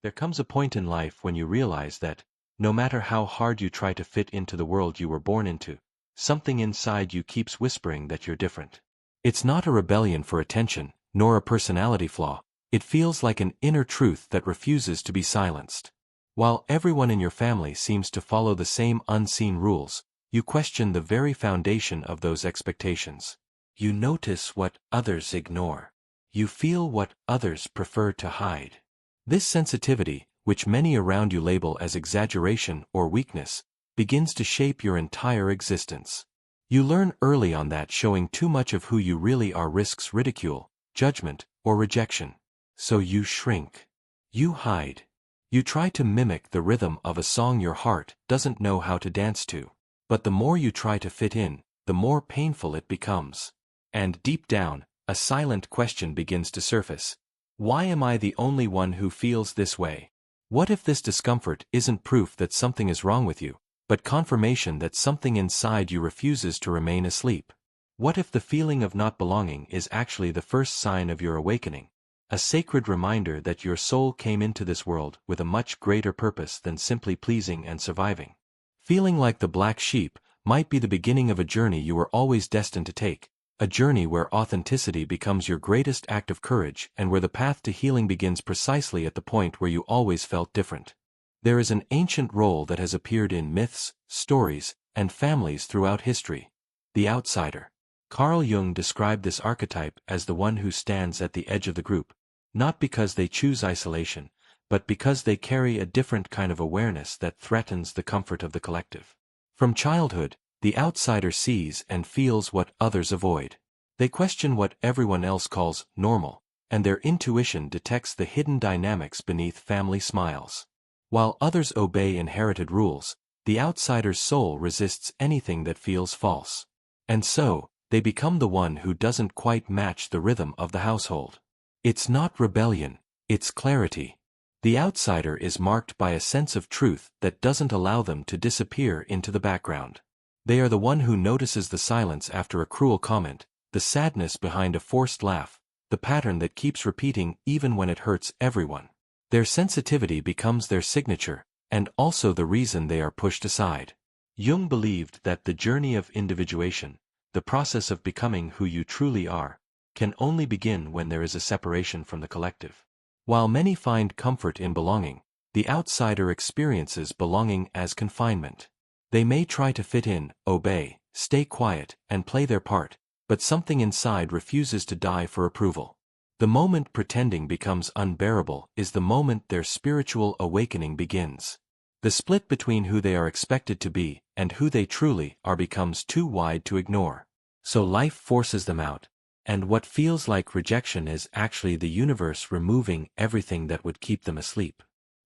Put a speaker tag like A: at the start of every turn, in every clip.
A: There comes a point in life when you realize that, no matter how hard you try to fit into the world you were born into, something inside you keeps whispering that you're different. It's not a rebellion for attention, nor a personality flaw. It feels like an inner truth that refuses to be silenced. While everyone in your family seems to follow the same unseen rules, you question the very foundation of those expectations. You notice what others ignore. You feel what others prefer to hide. This sensitivity, which many around you label as exaggeration or weakness, begins to shape your entire existence. You learn early on that showing too much of who you really are risks ridicule, judgment, or rejection. So you shrink. You hide. You try to mimic the rhythm of a song your heart doesn't know how to dance to. But the more you try to fit in, the more painful it becomes. And deep down, a silent question begins to surface. Why am I the only one who feels this way? What if this discomfort isn't proof that something is wrong with you, but confirmation that something inside you refuses to remain asleep? What if the feeling of not belonging is actually the first sign of your awakening, a sacred reminder that your soul came into this world with a much greater purpose than simply pleasing and surviving? Feeling like the black sheep might be the beginning of a journey you were always destined to take, a journey where authenticity becomes your greatest act of courage and where the path to healing begins precisely at the point where you always felt different. There is an ancient role that has appeared in myths, stories, and families throughout history: the outsider. Carl Jung described this archetype as the one who stands at the edge of the group, not because they choose isolation, but because they carry a different kind of awareness that threatens the comfort of the collective. From childhood, the outsider sees and feels what others avoid. They question what everyone else calls normal, and their intuition detects the hidden dynamics beneath family smiles. While others obey inherited rules, the outsider's soul resists anything that feels false. And so, they become the one who doesn't quite match the rhythm of the household. It's not rebellion, it's clarity. The outsider is marked by a sense of truth that doesn't allow them to disappear into the background. They are the one who notices the silence after a cruel comment, the sadness behind a forced laugh, the pattern that keeps repeating even when it hurts everyone. Their sensitivity becomes their signature, and also the reason they are pushed aside. Jung believed that the journey of individuation, the process of becoming who you truly are, can only begin when there is a separation from the collective. While many find comfort in belonging, the outsider experiences belonging as confinement. They may try to fit in, obey, stay quiet, and play their part, but something inside refuses to die for approval. The moment pretending becomes unbearable is the moment their spiritual awakening begins. The split between who they are expected to be and who they truly are becomes too wide to ignore. So life forces them out, and what feels like rejection is actually the universe removing everything that would keep them asleep.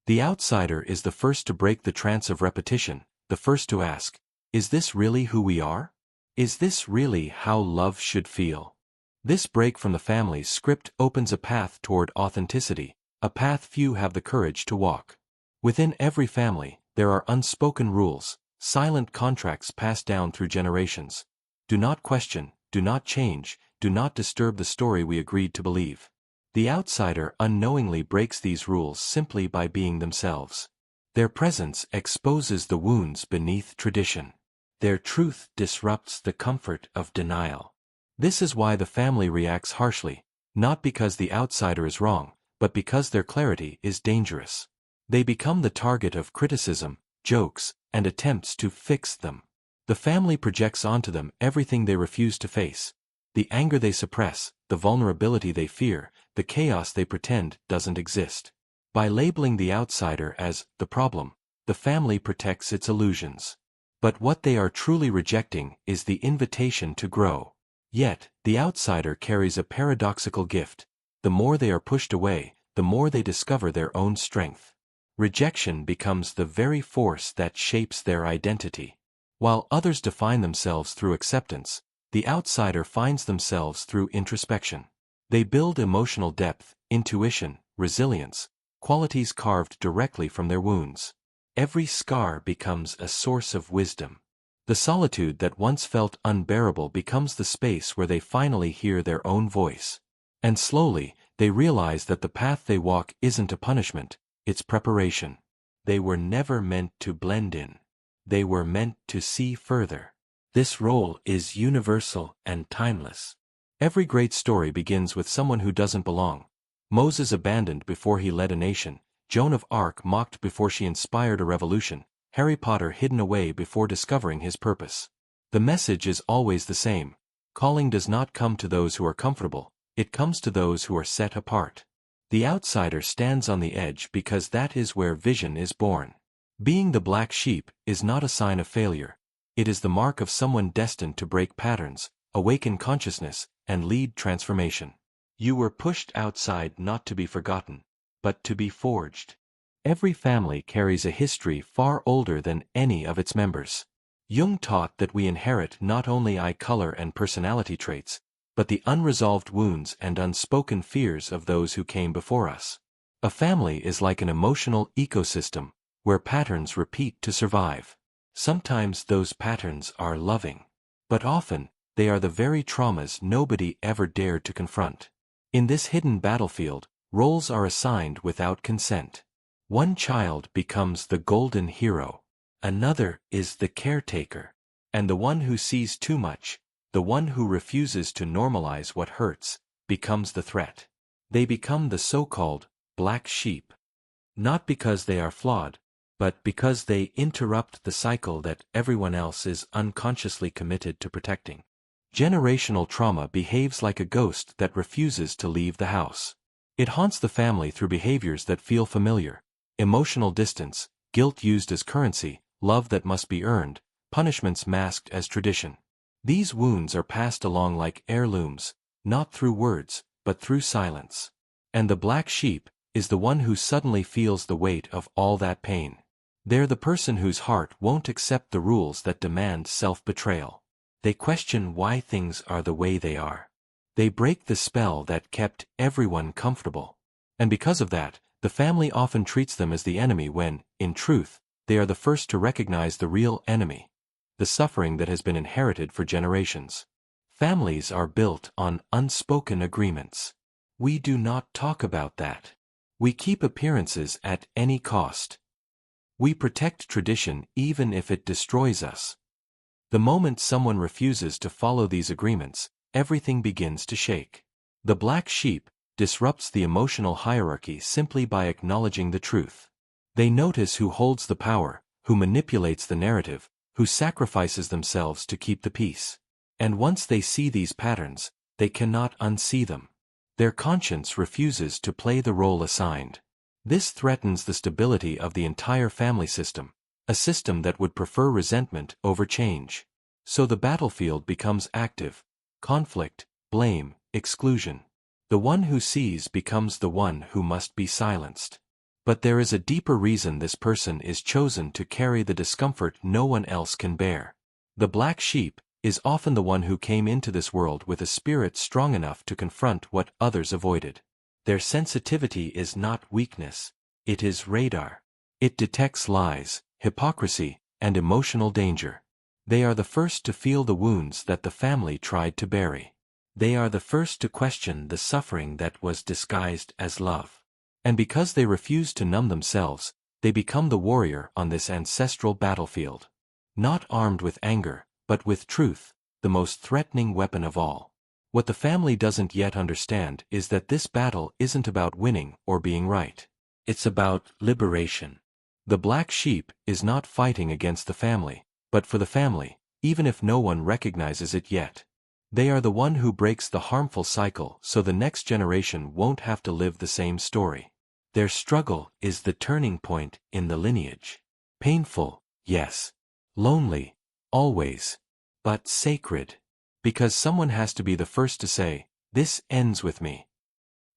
A: The outsider is the first to break the trance of repetition, the first to ask, is this really who we are? Is this really how love should feel? This break from the family's script opens a path toward authenticity, a path few have the courage to walk. Within every family, there are unspoken rules, silent contracts passed down through generations. Do not question, do not change, do not disturb the story we agreed to believe. The outsider unknowingly breaks these rules simply by being themselves. Their presence exposes the wounds beneath tradition. Their truth disrupts the comfort of denial. This is why the family reacts harshly, not because the outsider is wrong, but because their clarity is dangerous. They become the target of criticism, jokes, and attempts to fix them. The family projects onto them everything they refuse to face: the anger they suppress, the vulnerability they fear, the chaos they pretend doesn't exist. By labeling the outsider as the problem, the family protects its illusions. But what they are truly rejecting is the invitation to grow. Yet, the outsider carries a paradoxical gift. The more they are pushed away, the more they discover their own strength. Rejection becomes the very force that shapes their identity. While others define themselves through acceptance, the outsider finds themselves through introspection. They build emotional depth, intuition, resilience, qualities carved directly from their wounds. Every scar becomes a source of wisdom. The solitude that once felt unbearable becomes the space where they finally hear their own voice. And slowly, they realize that the path they walk isn't a punishment, it's preparation. They were never meant to blend in. They were meant to see further. This role is universal and timeless. Every great story begins with someone who doesn't belong. Moses abandoned before he led a nation, Joan of Arc mocked before she inspired a revolution, Harry Potter hidden away before discovering his purpose. The message is always the same. Calling does not come to those who are comfortable, it comes to those who are set apart. The outsider stands on the edge because that is where vision is born. Being the black sheep is not a sign of failure. It is the mark of someone destined to break patterns, awaken consciousness, and lead transformation. You were pushed outside not to be forgotten, but to be forged. Every family carries a history far older than any of its members. Jung taught that we inherit not only eye color and personality traits, but the unresolved wounds and unspoken fears of those who came before us. A family is like an emotional ecosystem, where patterns repeat to survive. Sometimes those patterns are loving, but often, they are the very traumas nobody ever dared to confront. In this hidden battlefield, roles are assigned without consent. One child becomes the golden hero. Another is the caretaker. And the one who sees too much, the one who refuses to normalize what hurts, becomes the threat. They become the so-called black sheep. Not because they are flawed, but because they interrupt the cycle that everyone else is unconsciously committed to protecting. Generational trauma behaves like a ghost that refuses to leave the house. It haunts the family through behaviors that feel familiar: emotional distance, guilt used as currency, love that must be earned, punishments masked as tradition. These wounds are passed along like heirlooms, not through words, but through silence. And the black sheep is the one who suddenly feels the weight of all that pain. They're the person whose heart won't accept the rules that demand self-betrayal. They question why things are the way they are. They break the spell that kept everyone comfortable. And because of that, the family often treats them as the enemy when, in truth, they are the first to recognize the real enemy: the suffering that has been inherited for generations. Families are built on unspoken agreements. We do not talk about that. We keep appearances at any cost. We protect tradition even if it destroys us. The moment someone refuses to follow these agreements, everything begins to shake. The black sheep disrupts the emotional hierarchy simply by acknowledging the truth. They notice who holds the power, who manipulates the narrative, who sacrifices themselves to keep the peace. And once they see these patterns, they cannot unsee them. Their conscience refuses to play the role assigned. This threatens the stability of the entire family system, a system that would prefer resentment over change. So the battlefield becomes active: conflict, blame, exclusion. The one who sees becomes the one who must be silenced. But there is a deeper reason this person is chosen to carry the discomfort no one else can bear. The black sheep is often the one who came into this world with a spirit strong enough to confront what others avoided. Their sensitivity is not weakness, it is radar. It detects lies, hypocrisy, and emotional danger. They are the first to feel the wounds that the family tried to bury. They are the first to question the suffering that was disguised as love. And because they refuse to numb themselves, they become the warrior on this ancestral battlefield. Not armed with anger, but with truth, the most threatening weapon of all. What the family doesn't yet understand is that this battle isn't about winning or being right. It's about liberation. The black sheep is not fighting against the family, but for the family, even if no one recognizes it yet. They are the one who breaks the harmful cycle so the next generation won't have to live the same story. Their struggle is the turning point in the lineage. Painful, yes. Lonely, always. But sacred. Because someone has to be the first to say, "This ends with me."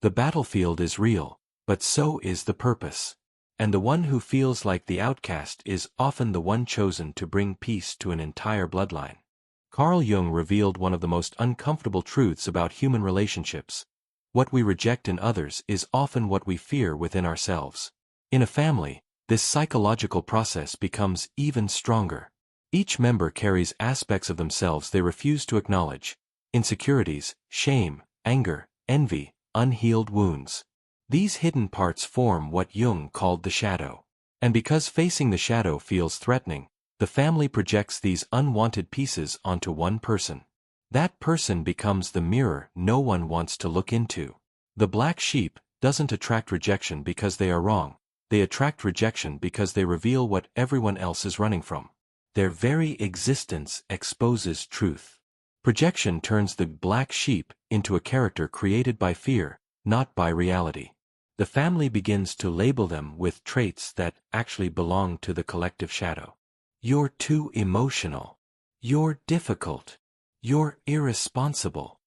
A: The battlefield is real, but so is the purpose. And the one who feels like the outcast is often the one chosen to bring peace to an entire bloodline. Carl Jung revealed one of the most uncomfortable truths about human relationships. What we reject in others is often what we fear within ourselves. In a family, this psychological process becomes even stronger. Each member carries aspects of themselves they refuse to acknowledge: insecurities, shame, anger, envy, unhealed wounds. These hidden parts form what Jung called the shadow. And because facing the shadow feels threatening, the family projects these unwanted pieces onto one person. That person becomes the mirror no one wants to look into. The black sheep doesn't attract rejection because they are wrong. They attract rejection because they reveal what everyone else is running from. Their very existence exposes truth. Projection turns the black sheep into a character created by fear, not by reality. The family begins to label them with traits that actually belong to the collective shadow. You're too emotional. You're difficult. You're irresponsible.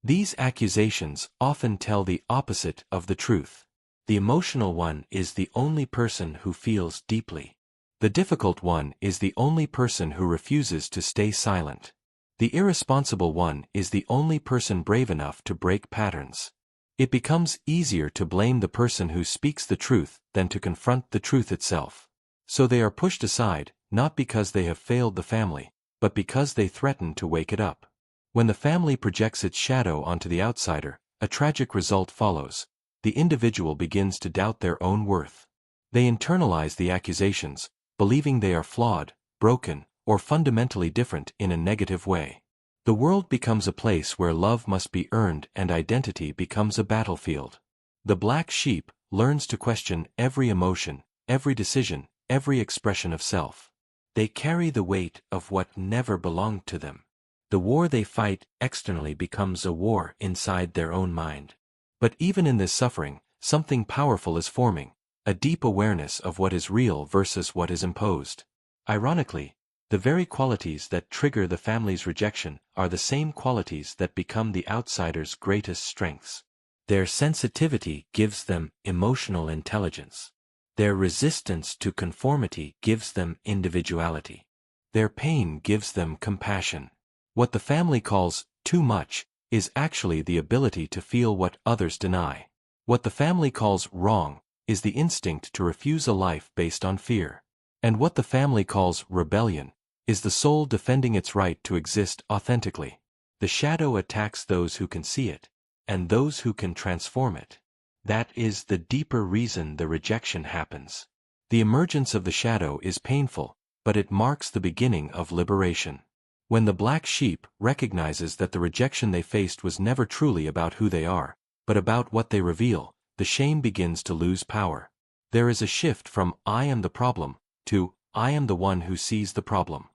A: These accusations often tell the opposite of the truth. The emotional one is the only person who feels deeply. The difficult one is the only person who refuses to stay silent. The irresponsible one is the only person brave enough to break patterns. It becomes easier to blame the person who speaks the truth than to confront the truth itself. So they are pushed aside, not because they have failed the family, but because they threaten to wake it up. When the family projects its shadow onto the outsider, a tragic result follows. The individual begins to doubt their own worth. They internalize the accusations, believing they are flawed, broken, or fundamentally different in a negative way. The world becomes a place where love must be earned and identity becomes a battlefield. The black sheep learns to question every emotion, every decision, every expression of self. They carry the weight of what never belonged to them. The war they fight externally becomes a war inside their own mind. But even in this suffering, something powerful is forming, a deep awareness of what is real versus what is imposed. Ironically, the very qualities that trigger the family's rejection are the same qualities that become the outsider's greatest strengths. Their sensitivity gives them emotional intelligence. Their resistance to conformity gives them individuality. Their pain gives them compassion. What the family calls too much is actually the ability to feel what others deny. What the family calls wrong is the instinct to refuse a life based on fear. And what the family calls rebellion is the soul defending its right to exist authentically. The shadow attacks those who can see it, and those who can transform it. That is the deeper reason the rejection happens. The emergence of the shadow is painful, but it marks the beginning of liberation. When the black sheep recognizes that the rejection they faced was never truly about who they are, but about what they reveal, the shame begins to lose power. There is a shift from "I am the problem" to "I am the one who sees the problem."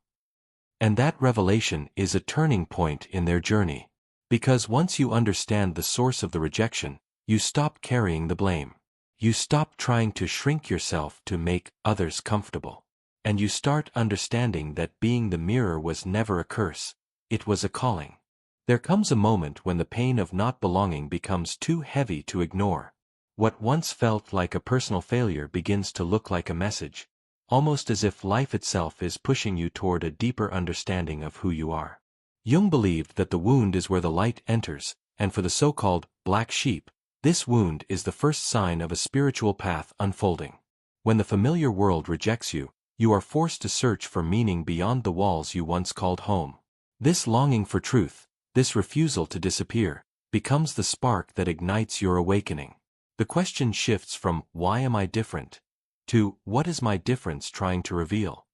A: And that revelation is a turning point in their journey. Because once you understand the source of the rejection, you stop carrying the blame. You stop trying to shrink yourself to make others comfortable. And you start understanding that being the mirror was never a curse, it was a calling. There comes a moment when the pain of not belonging becomes too heavy to ignore. What once felt like a personal failure begins to look like a message, almost as if life itself is pushing you toward a deeper understanding of who you are. Jung believed that the wound is where the light enters, and for the so-called black sheep, this wound is the first sign of a spiritual path unfolding. When the familiar world rejects you, you are forced to search for meaning beyond the walls you once called home. This longing for truth, this refusal to disappear, becomes the spark that ignites your awakening. The question shifts from "Why am I different?" to "What is my difference trying to reveal?"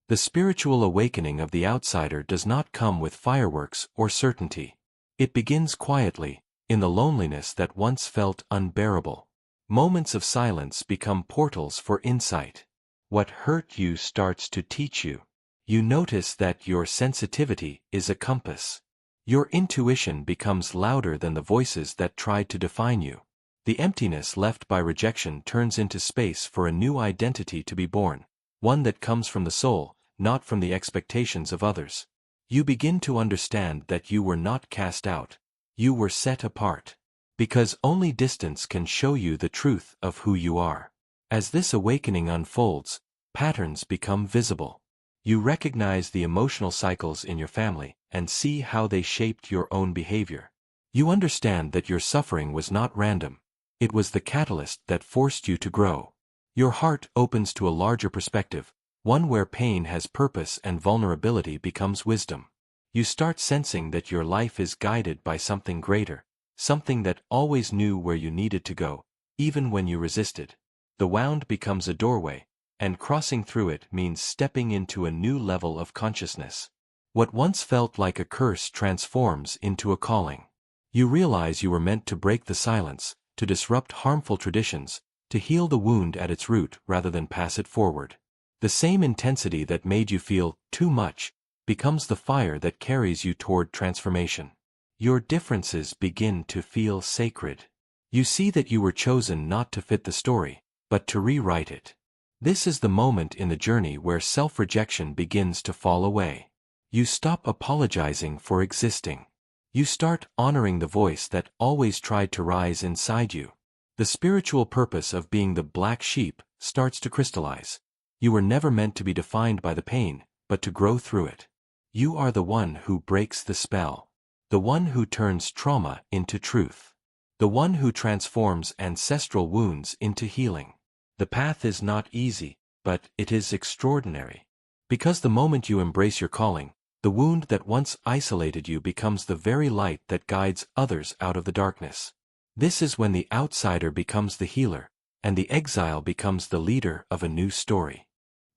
A: The spiritual awakening of the outsider does not come with fireworks or certainty. It begins quietly, in the loneliness that once felt unbearable. Moments of silence become portals for insight. What hurt you starts to teach you. You notice that your sensitivity is a compass. Your intuition becomes louder than the voices that tried to define you. The emptiness left by rejection turns into space for a new identity to be born, one that comes from the soul, not from the expectations of others. You begin to understand that you were not cast out. You were set apart. Because only distance can show you the truth of who you are. As this awakening unfolds, patterns become visible. You recognize the emotional cycles in your family and see how they shaped your own behavior. You understand that your suffering was not random. It was the catalyst that forced you to grow. Your heart opens to a larger perspective, one where pain has purpose and vulnerability becomes wisdom. You start sensing that your life is guided by something greater, something that always knew where you needed to go, even when you resisted. The wound becomes a doorway, and crossing through it means stepping into a new level of consciousness. What once felt like a curse transforms into a calling. You realize you were meant to break the silence, to disrupt harmful traditions, to heal the wound at its root rather than pass it forward. The same intensity that made you feel too much becomes the fire that carries you toward transformation. Your differences begin to feel sacred. You see that you were chosen not to fit the story, but to rewrite it. This is the moment in the journey where self-rejection begins to fall away. You stop apologizing for existing. You start honoring the voice that always tried to rise inside you. The spiritual purpose of being the black sheep starts to crystallize. You were never meant to be defined by the pain, but to grow through it. You are the one who breaks the spell. The one who turns trauma into truth. The one who transforms ancestral wounds into healing. The path is not easy, but it is extraordinary. Because the moment you embrace your calling, the wound that once isolated you becomes the very light that guides others out of the darkness. This is when the outsider becomes the healer, and the exile becomes the leader of a new story.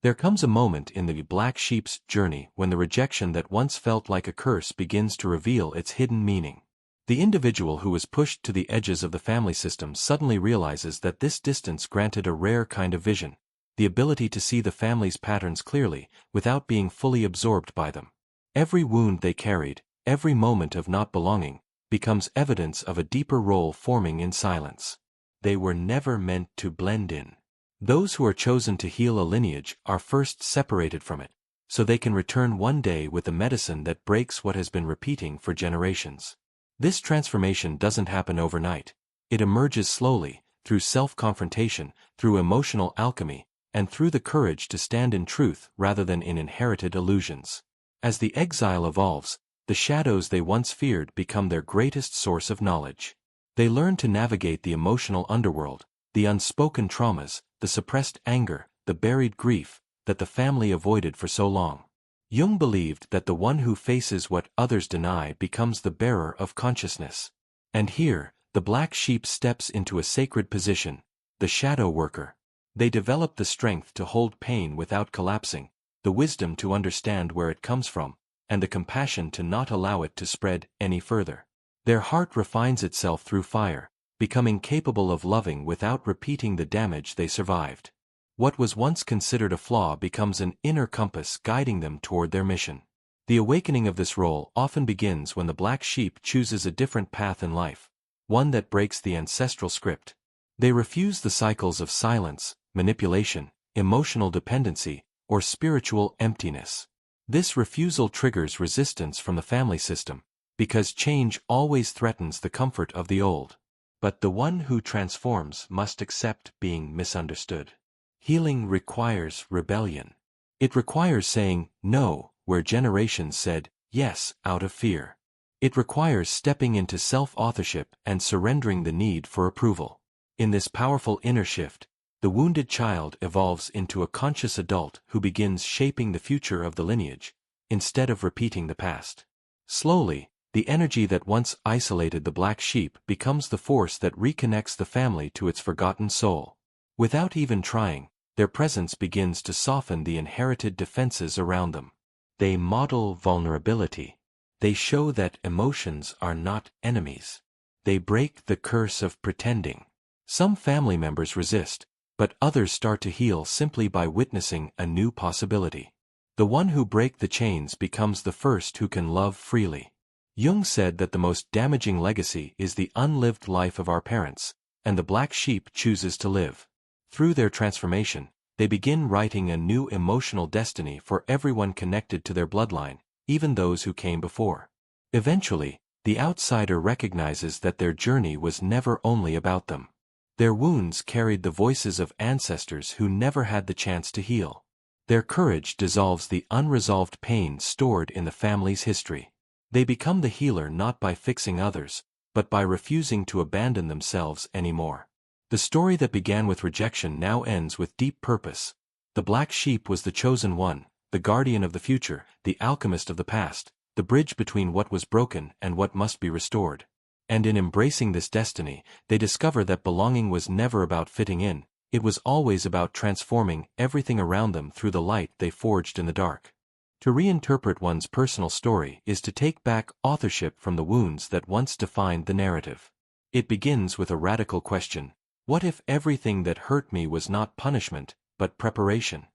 A: There comes a moment in the black sheep's journey when the rejection that once felt like a curse begins to reveal its hidden meaning. The individual who was pushed to the edges of the family system suddenly realizes that this distance granted a rare kind of vision, the ability to see the family's patterns clearly, without being fully absorbed by them. Every wound they carried, every moment of not belonging, becomes evidence of a deeper role forming in silence. They were never meant to blend in. Those who are chosen to heal a lineage are first separated from it, so they can return one day with the medicine that breaks what has been repeating for generations. This transformation doesn't happen overnight. It emerges slowly, through self-confrontation, through emotional alchemy, and through the courage to stand in truth rather than in inherited illusions. As the exile evolves, the shadows they once feared become their greatest source of knowledge. They learn to navigate the emotional underworld, the unspoken traumas, the suppressed anger, the buried grief that the family avoided for so long. Jung believed that the one who faces what others deny becomes the bearer of consciousness. And here, the black sheep steps into a sacred position, the shadow worker. They develop the strength to hold pain without collapsing, the wisdom to understand where it comes from, and the compassion to not allow it to spread any further. Their heart refines itself through fire, becoming capable of loving without repeating the damage they survived. What was once considered a flaw becomes an inner compass guiding them toward their mission. The awakening of this role often begins when the black sheep chooses a different path in life, one that breaks the ancestral script. They refuse the cycles of silence, manipulation, emotional dependency, or spiritual emptiness. This refusal triggers resistance from the family system, because change always threatens the comfort of the old. But the one who transforms must accept being misunderstood. Healing requires rebellion. It requires saying no where generations said yes out of fear. It requires stepping into self-authorship and surrendering the need for approval. In this powerful inner shift, the wounded child evolves into a conscious adult who begins shaping the future of the lineage, instead of repeating the past. Slowly, the energy that once isolated the black sheep becomes the force that reconnects the family to its forgotten soul. Without even trying, their presence begins to soften the inherited defenses around them. They model vulnerability. They show that emotions are not enemies. They break the curse of pretending. Some family members resist, but others start to heal simply by witnessing a new possibility. The one who breaks the chains becomes the first who can love freely. Jung said that the most damaging legacy is the unlived life of our parents, and the black sheep chooses to live. Through their transformation, they begin writing a new emotional destiny for everyone connected to their bloodline, even those who came before. Eventually, the outsider recognizes that their journey was never only about them. Their wounds carried the voices of ancestors who never had the chance to heal. Their courage dissolves the unresolved pain stored in the family's history. They become the healer not by fixing others, but by refusing to abandon themselves anymore. The story that began with rejection now ends with deep purpose. The black sheep was the chosen one, the guardian of the future, the alchemist of the past, the bridge between what was broken and what must be restored. And in embracing this destiny, they discover that belonging was never about fitting in, it was always about transforming everything around them through the light they forged in the dark. To reinterpret one's personal story is to take back authorship from the wounds that once defined the narrative. It begins with a radical question: what if everything that hurt me was not punishment, but preparation?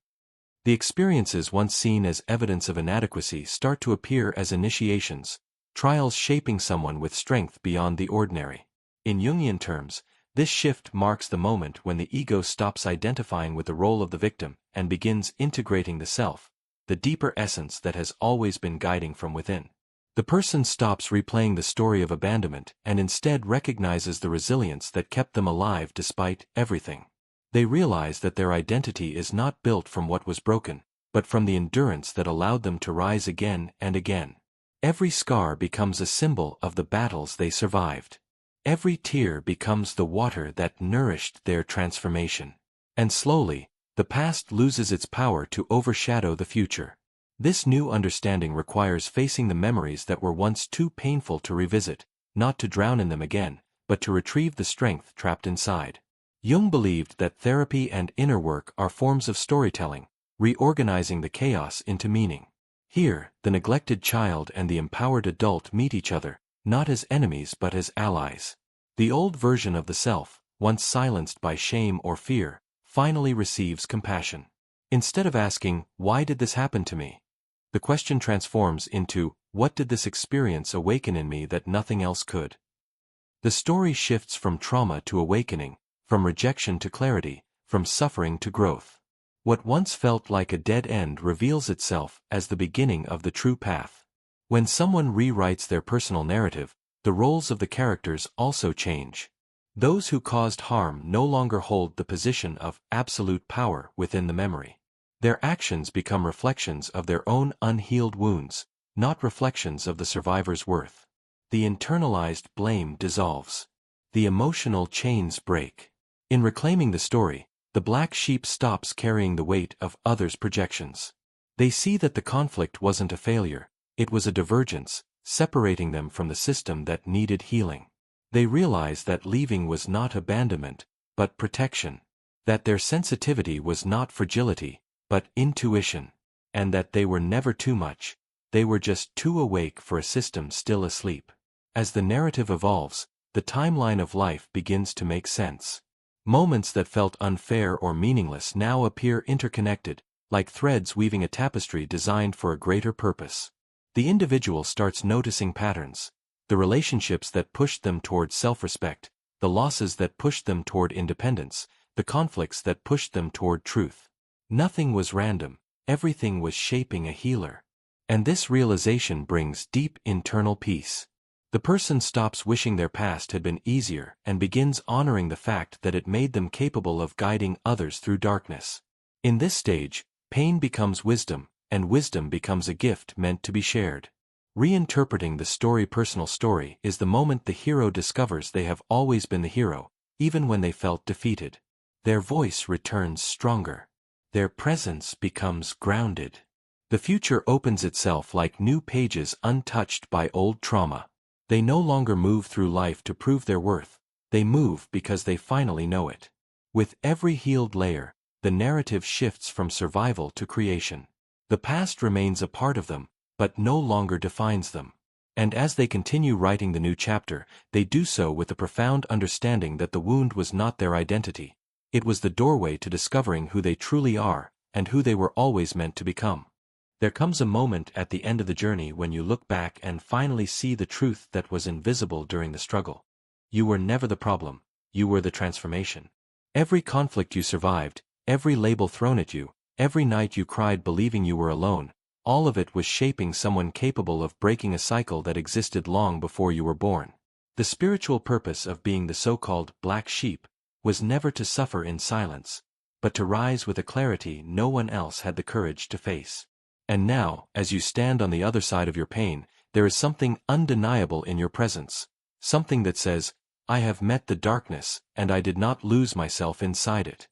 A: The experiences once seen as evidence of inadequacy start to appear as initiations, trials shaping someone with strength beyond the ordinary. In Jungian terms, this shift marks the moment when the ego stops identifying with the role of the victim and begins integrating the self, the deeper essence that has always been guiding from within. The person stops replaying the story of abandonment and instead recognizes the resilience that kept them alive despite everything. They realize that their identity is not built from what was broken, but from the endurance that allowed them to rise again and again. Every scar becomes a symbol of the battles they survived. Every tear becomes the water that nourished their transformation. And slowly, the past loses its power to overshadow the future. This new understanding requires facing the memories that were once too painful to revisit, not to drown in them again, but to retrieve the strength trapped inside. Jung believed that therapy and inner work are forms of storytelling, reorganizing the chaos into meaning. Here, the neglected child and the empowered adult meet each other, not as enemies but as allies. The old version of the self, once silenced by shame or fear, finally receives compassion. Instead of asking, "Why did this happen to me?" the question transforms into, "What did this experience awaken in me that nothing else could?" The story shifts from trauma to awakening, from rejection to clarity, from suffering to growth. What once felt like a dead end reveals itself as the beginning of the true path. When someone rewrites their personal narrative, the roles of the characters also change. Those who caused harm no longer hold the position of absolute power within the memory. Their actions become reflections of their own unhealed wounds, not reflections of the survivor's worth. The internalized blame dissolves. The emotional chains break. In reclaiming the story, the black sheep stops carrying the weight of others' projections. They see that the conflict wasn't a failure, it was a divergence, separating them from the system that needed healing. They realize that leaving was not abandonment, but protection. That their sensitivity was not fragility, but intuition. And that they were never too much, they were just too awake for a system still asleep. As the narrative evolves, the timeline of life begins to make sense. Moments that felt unfair or meaningless now appear interconnected, like threads weaving a tapestry designed for a greater purpose. The individual starts noticing patterns, the relationships that pushed them toward self-respect, the losses that pushed them toward independence, the conflicts that pushed them toward truth. Nothing was random, everything was shaping a healer. And this realization brings deep internal peace. The person stops wishing their past had been easier and begins honoring the fact that it made them capable of guiding others through darkness. In this stage, pain becomes wisdom, and wisdom becomes a gift meant to be shared. Reinterpreting the personal story is the moment the hero discovers they have always been the hero, even when they felt defeated. Their voice returns stronger. Their presence becomes grounded. The future opens itself like new pages untouched by old trauma. They no longer move through life to prove their worth, they move because they finally know it. With every healed layer, the narrative shifts from survival to creation. The past remains a part of them, but no longer defines them. And as they continue writing the new chapter, they do so with the profound understanding that the wound was not their identity. It was the doorway to discovering who they truly are, and who they were always meant to become. There comes a moment at the end of the journey when you look back and finally see the truth that was invisible during the struggle. You were never the problem, you were the transformation. Every conflict you survived, every label thrown at you, every night you cried believing you were alone, all of it was shaping someone capable of breaking a cycle that existed long before you were born. The spiritual purpose of being the so-called black sheep was never to suffer in silence, but to rise with a clarity no one else had the courage to face. And now, as you stand on the other side of your pain, there is something undeniable in your presence, something that says, "I have met the darkness, and I did not lose myself inside it."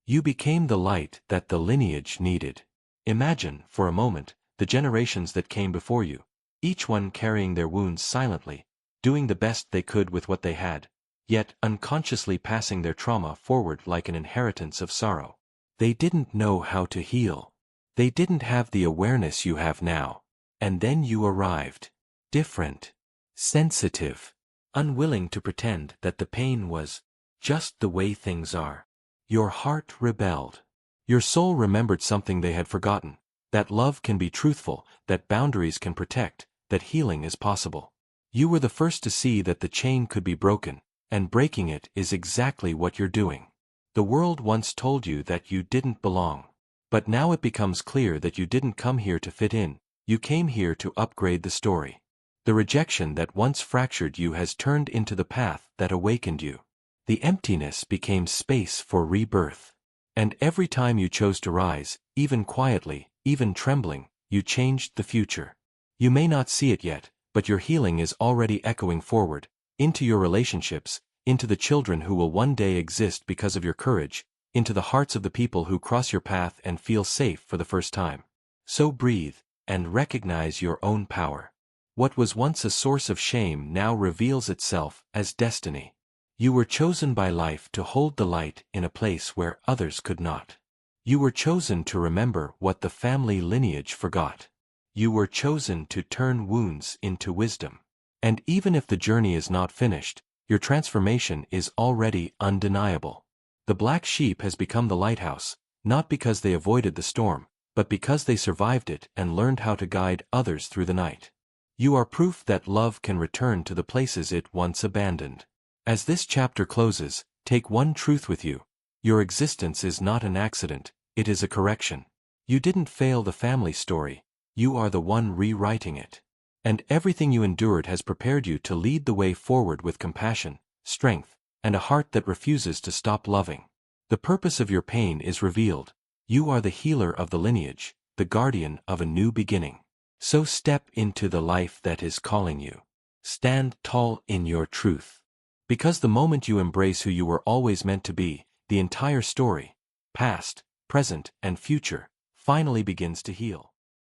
A: You became the light that the lineage needed. Imagine, for a moment, the generations that came before you, each one carrying their wounds silently, doing the best they could with what they had, yet unconsciously passing their trauma forward like an inheritance of sorrow. They didn't know how to heal. They didn't have the awareness you have now. And then you arrived. Different. Sensitive. Unwilling to pretend that the pain was just the way things are. Your heart rebelled. Your soul remembered something they had forgotten, that love can be truthful, that boundaries can protect, that healing is possible. You were the first to see that the chain could be broken, and breaking it is exactly what you're doing. The world once told you that you didn't belong. But now it becomes clear that you didn't come here to fit in, you came here to upgrade the story. The rejection that once fractured you has turned into the path that awakened you. The emptiness became space for rebirth. And every time you chose to rise, even quietly, even trembling, you changed the future. You may not see it yet, but your healing is already echoing forward, into your relationships, into the children who will one day exist because of your courage, into the hearts of the people who cross your path and feel safe for the first time. So breathe, and recognize your own power. What was once a source of shame now reveals itself as destiny. You were chosen by life to hold the light in a place where others could not. You were chosen to remember what the family lineage forgot. You were chosen to turn wounds into wisdom. And even if the journey is not finished, your transformation is already undeniable. The black sheep has become the lighthouse, not because they avoided the storm, but because they survived it and learned how to guide others through the night. You are proof that love can return to the places it once abandoned. As this chapter closes, take one truth with you. Your existence is not an accident, it is a correction. You didn't fail the family story, you are the one rewriting it. And everything you endured has prepared you to lead the way forward with compassion, strength, and a heart that refuses to stop loving. The purpose of your pain is revealed. You are the healer of the lineage, the guardian of a new beginning. So step into the life that is calling you. Stand tall in your truth. Because the moment you embrace who you were always meant to be, the entire story, past, present, and future, finally begins to heal.